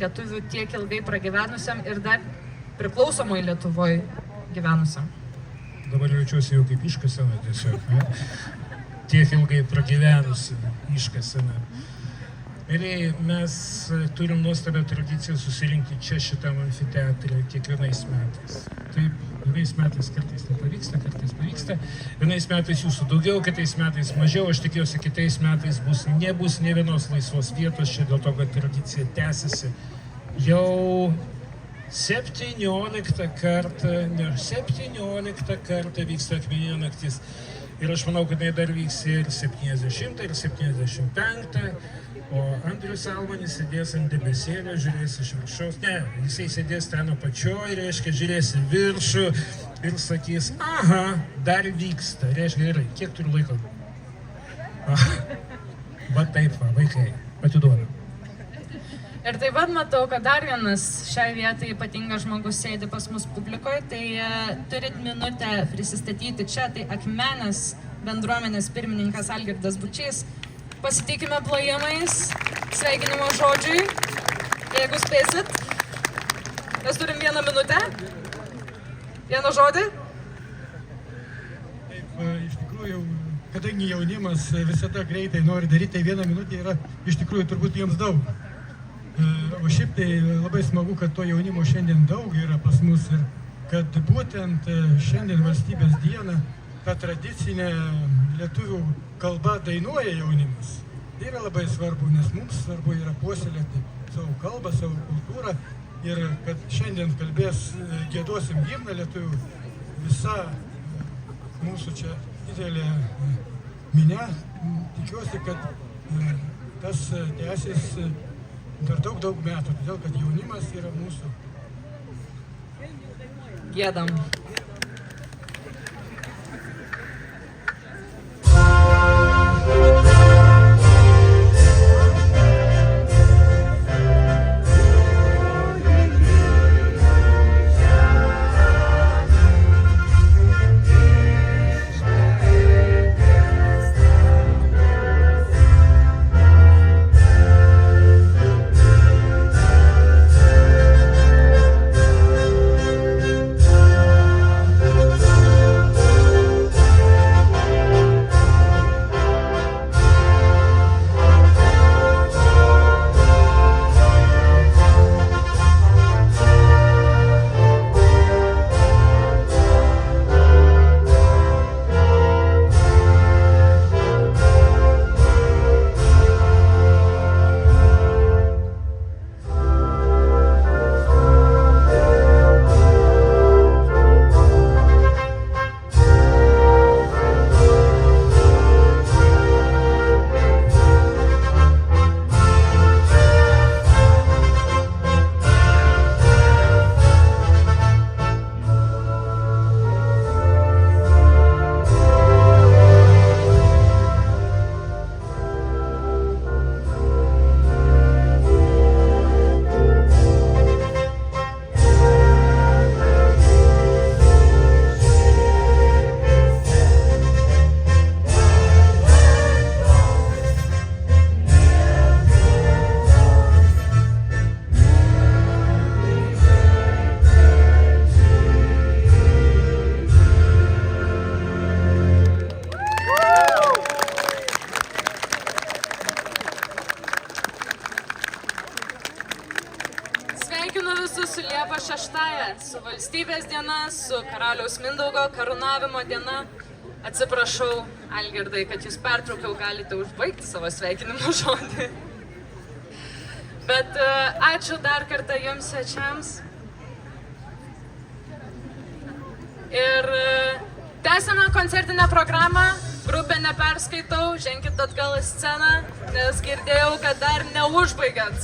lietuvių tiek ilgai pragyvenusiam ir dar priklausomai Lietuvoje gyvenusiam. Dabar jaučiuosi jau kaip iškasena tiesiog, ne? Tiek ilgai pragyvenusi iškasena. Mėlyje, mes turim nuostabią tradiciją susirinkti čia šitam amfiteatre kiekvienais metais. Taip, vienais metais kartais nepavyksta, kartais pavyksta. Vienais metais jūsų daugiau, kitais metais mažiau. Aš tikiuosi, kitais metais nebus ne vienos laisvos vietos čia dėl to, kad tradicija tęsiasi. Jau 17 kartą vyksta Akmeninė naktis. Ir aš manau, kad tai dar vyks ir 70, ir 75. O Andrius Almanis sėdės ant debesėlio, žiūrės iš viršaus. Ne, jisai sėdės ten apačioj, reiškia, žiūrės į viršų ir sakys, aha, dar vyksta. Reiškia, gerai, kiek turiu laiko? Va taip, va, vaikai, atiduodu. Ir taip pat matau, kad dar vienas šiai vietai ypatingas žmogus sėdi pas mus publikoje, tai turit minutę prisistatyti čia, tai Akmenės bendruomenės pirmininkas Algirdas Bučys. Pasitikime plojimais, sveikinimo žodžiui, jeigu spėsit. Mes turim 1 minutę. 1 žodį. Taip, iš tikrųjų, kadangi jaunimas visada greitai nori daryti, tai 1 minutė yra iš tikrųjų turbūt jiems daug. O šiaip tai labai smagu, kad to jaunimo šiandien daug yra pas mus ir kad būtent šiandien valstybės dieną ta tradicinė lietuvių kalba dainuoja jaunimas. Tai yra labai svarbu, nes mums svarbu yra puoselėti savo kalbą, savo kultūrą ir kad šiandien giedosim himną lietuvių, visa mūsų čia didelė minia. Tikiuosi, kad tas tęsis dar daug metų, todėl kad jaunimas yra mūsų. Giedam. Sveikinu visus su Liepos 6-ąja, su valstybės diena, su karaliaus Mindaugo karūnavimo diena. Atsiprašau, Algirdai, kad jūs pertraukiau, galite užbaigti savo sveikinimo žodį. Bet ačiū dar kartą jums svečiams. Ir tęsiame koncertinę programą. Grupę neperskaitau, ženkit atgal į sceną, nes girdėjau, kad dar neužbaigėt